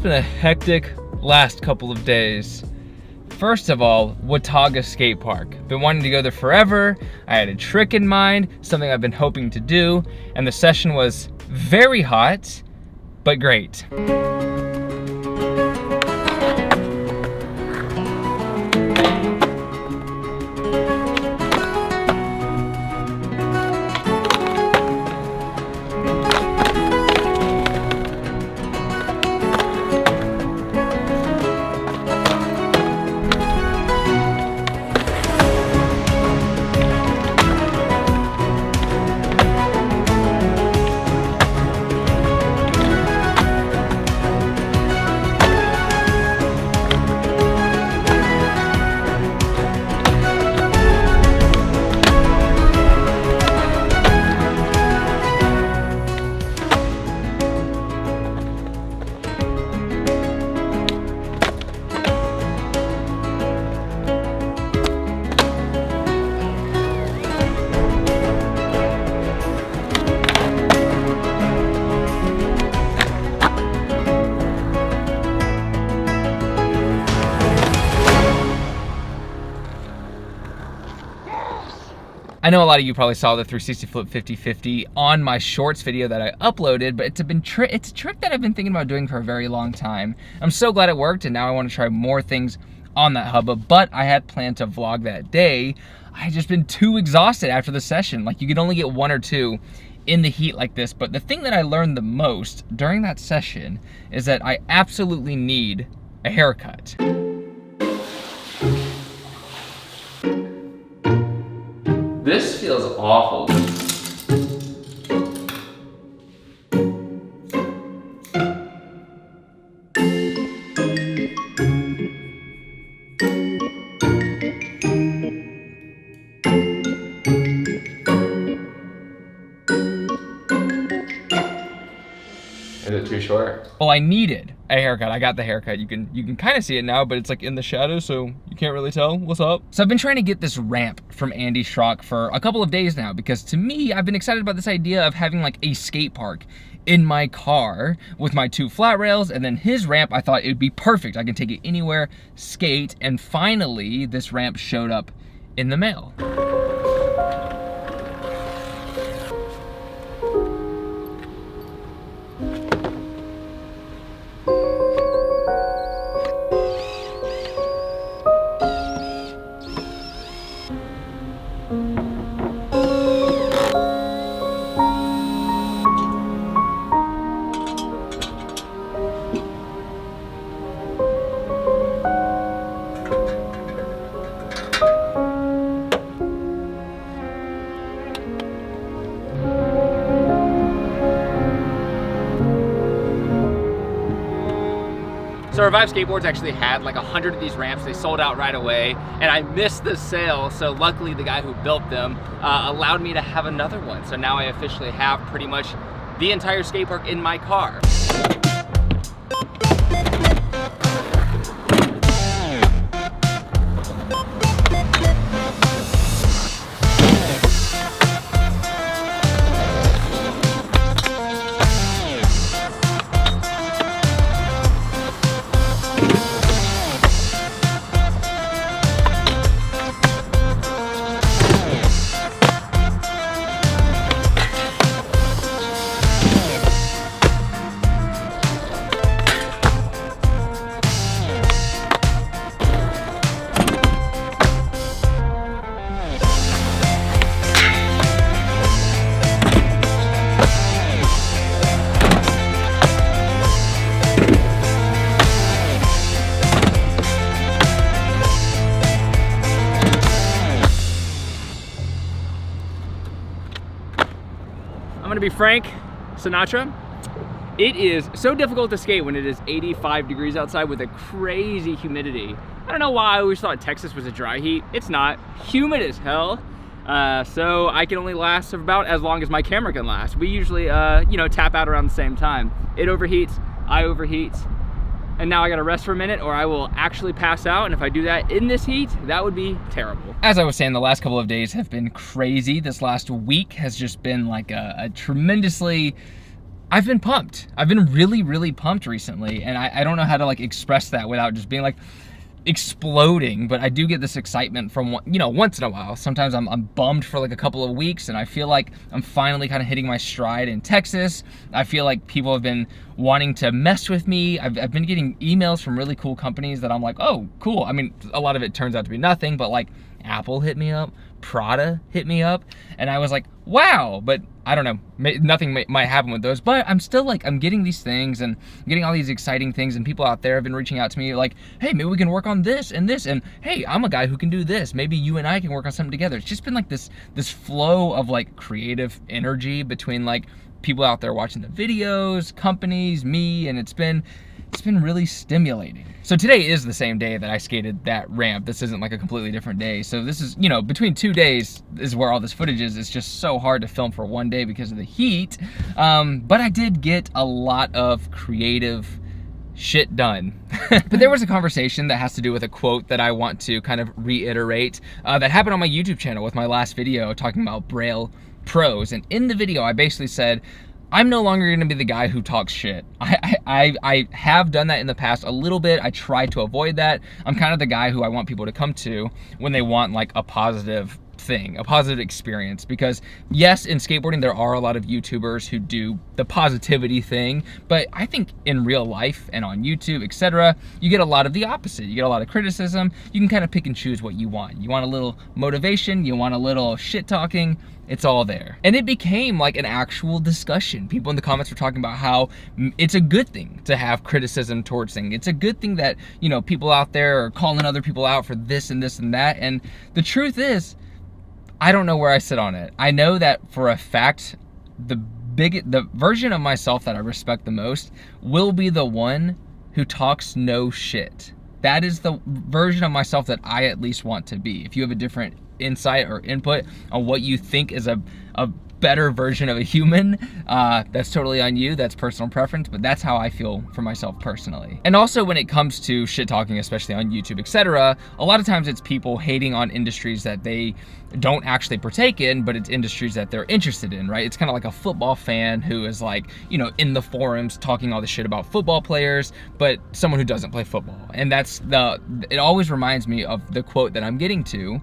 been a hectic last couple of days. First of all, Watauga Skate Park. Been wanting to go there forever. I had a trick in mind, something I've been hoping to do, and the session was very hot, but great. I know a lot of you probably saw the 360 flip 50-50 on my shorts video that I uploaded, but it's a trick that I've been thinking about doing for a very long time. I'm so glad it worked, and now I want to try more things on that hubba, but I had planned to vlog that day. I had just been too exhausted after the session. Like, you could only get one or two in the heat like this, but the thing that I learned the most during that session is that I absolutely need a haircut. This feels awful. Is it too short? Well, I needed a haircut. I got the haircut. You can kind of see it now, but it's like in the shadow, so you can't really tell what's up. So I've been trying to get this ramp from Andy Schrock for a couple of days now, because to me, I've been excited about this idea of having like a skate park in my car with my two flat rails, and then his ramp. I thought it would be perfect. I can take it anywhere, skate, and finally this ramp showed up in the mail. So Revive Skateboards actually had like 100 of these ramps. They sold out right away, and I missed the sale, so luckily the guy who built them allowed me to have another one. So now I officially have pretty much the entire skate park in my car. I'm gonna be frank, Sinatra. It is so difficult to skate when it is 85 degrees outside with a crazy humidity. I don't know why I always thought Texas was a dry heat. It's not. Humid as hell. So I can only last about as long as my camera can last. We usually, you know, tap out around the same time. It overheats, I overheat, and now I gotta rest for a minute or I will actually pass out, and if I do that in this heat, that would be terrible. As I was saying, the last couple of days have been crazy. This last week has just been like a tremendously I've been pumped. I've been really, really pumped recently, and I don't know how to like express that without just being like exploding, but I do get this excitement from, you know, once in a while. Sometimes I'm bummed for like a couple of weeks, and I feel like I'm finally kind of hitting my stride in Texas. I feel like people have been wanting to mess with me. I've been getting emails from really cool companies that I'm like, oh, cool. I mean, a lot of it turns out to be nothing, but like Apple hit me up, Prada hit me up, and I was like, wow. But I don't know, nothing might happen with those, but I'm still like, I'm getting these things and getting all these exciting things, and people out there have been reaching out to me like, hey, maybe we can work on this and this, and hey, I'm a guy who can do this, maybe you and I can work on something together. It's just been like this flow of like creative energy between like people out there watching the videos, companies, me, and it's been really stimulating. So today is the same day that I skated that ramp. This isn't like a completely different day. So this is, you know, between 2 days is where all this footage is. It's just so hard to film for one day because of the heat. But I did get a lot of creative shit done. But there was a conversation that has to do with a quote that I want to kind of reiterate that happened on my YouTube channel with my last video talking about Braille pros. And in the video, I basically said, I'm no longer gonna be the guy who talks shit. I have done that in the past a little bit. I try to avoid that. I'm kind of the guy who I want people to come to when they want like a positive thing, a positive experience, because yes, in skateboarding there are a lot of YouTubers who do the positivity thing, but I think in real life and on YouTube, etc., you get a lot of the opposite. You get a lot of criticism. You can kind of pick and choose what you want. You want a little motivation, you want a little shit talking, it's all there. And it became like an actual discussion. People in the comments were talking about how it's a good thing to have criticism towards things. It's a good thing that, you know, people out there are calling other people out for this and this and that. And the truth is, I don't know where I sit on it. I know that for a fact, the version of myself that I respect the most will be the one who talks no shit. That is the version of myself that I at least want to be. If you have a different insight or input on what you think is a better version of a human, that's totally on you. That's personal preference, but that's how I feel for myself personally. And also when it comes to shit talking, especially on YouTube, etc., a lot of times it's people hating on industries that they don't actually partake in, but it's industries that they're interested in, right? It's kind of like a football fan who is like, you know, in the forums talking all the shit about football players, but someone who doesn't play football. And it always reminds me of the quote that I'm getting to,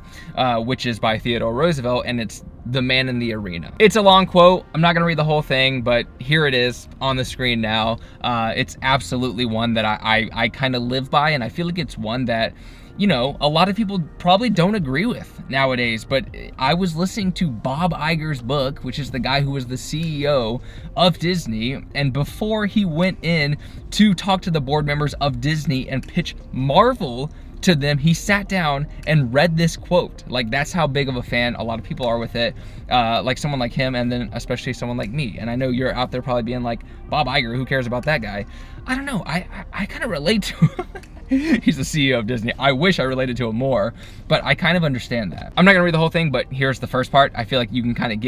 which is by Theodore Roosevelt, and it's "the man in the arena." It's a long quote. I'm not gonna read the whole thing, but here it is on the screen now. It's absolutely one that I kind of live by, and I feel like it's one that, you know, a lot of people probably don't agree with nowadays, but I was listening to Bob Iger's book, which is the guy who was the CEO of Disney, and before he went in to talk to the board members of Disney and pitch Marvel to them, he sat down and read this quote. Like, that's how big of a fan a lot of people are with it, like someone like him, and then especially someone like me. And I know you're out there probably being like, Bob Iger, who cares about that guy? I don't know, I kind of relate to him. He's the CEO of Disney. I wish I related to him more, but I kind of understand that. I'm not gonna read the whole thing, but here's the first part. I feel like you can kind of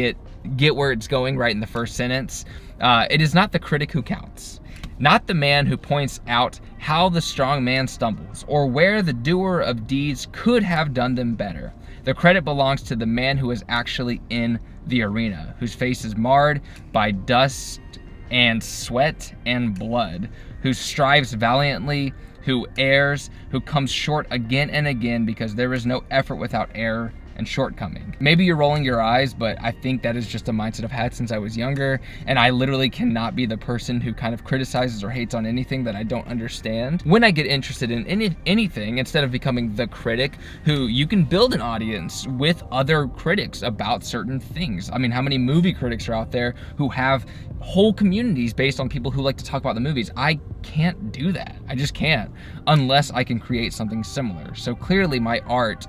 get where it's going right in the first sentence. It is not the critic who counts, not the man who points out how the strong man stumbles, or where the doer of deeds could have done them better. The credit belongs to the man who is actually in the arena, whose face is marred by dust and sweat and blood, who strives valiantly, who errs, who comes short again and again, because there is no effort without error and shortcoming. Maybe you're rolling your eyes, but I think that is just a mindset I've had since I was younger, and I literally cannot be the person who kind of criticizes or hates on anything that I don't understand. When I get interested in anything, instead of becoming the critic, who you can build an audience with other critics about certain things. I mean, how many movie critics are out there who have whole communities based on people who like to talk about the movies? I can't do that. I just can't, unless I can create something similar. So clearly my art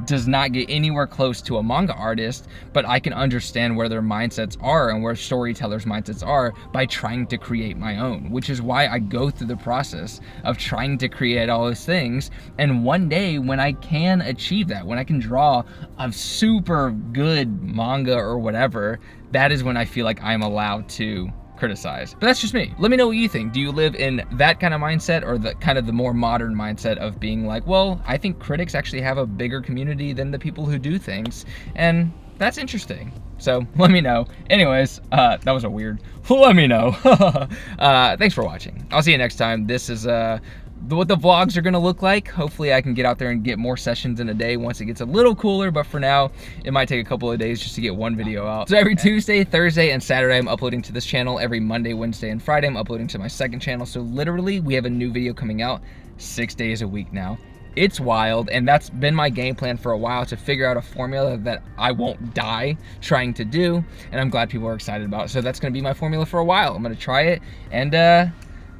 does not get anywhere close to a manga artist, but I can understand where their mindsets are and where storytellers' mindsets are by trying to create my own, which is why I go through the process of trying to create all those things. And one day when I can achieve that, when I can draw a super good manga or whatever, that is when I feel like I'm allowed to criticize. But that's just me. Let me know what you think. Do you live in that kind of mindset, or the kind of the more modern mindset of being like, well, I think critics actually have a bigger community than the people who do things, and that's interesting. So let me know. Anyways, that was a weird, let me know. Thanks for watching. I'll see you next time. This is what the vlogs are gonna look like. Hopefully I can get out there and get more sessions in a day once it gets a little cooler, but for now, it might take a couple of days just to get one video out. So every Tuesday, Thursday, and Saturday, I'm uploading to this channel. Every Monday, Wednesday, and Friday, I'm uploading to my second channel. So literally, we have a new video coming out 6 days a week now. It's wild, and that's been my game plan for a while, to figure out a formula that I won't die trying to do, and I'm glad people are excited about it. So that's gonna be my formula for a while. I'm gonna try it, and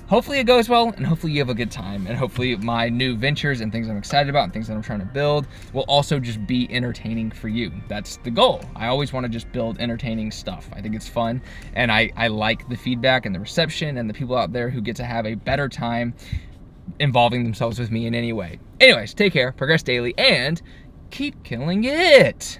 hopefully it goes well, and hopefully you have a good time, and hopefully my new ventures and things I'm excited about and things that I'm trying to build will also just be entertaining for you. That's the goal. I always want to just build entertaining stuff. I think it's fun, and I like the feedback and the reception and the people out there who get to have a better time involving themselves with me in any way. Anyways, take care, progress daily, and keep killing it.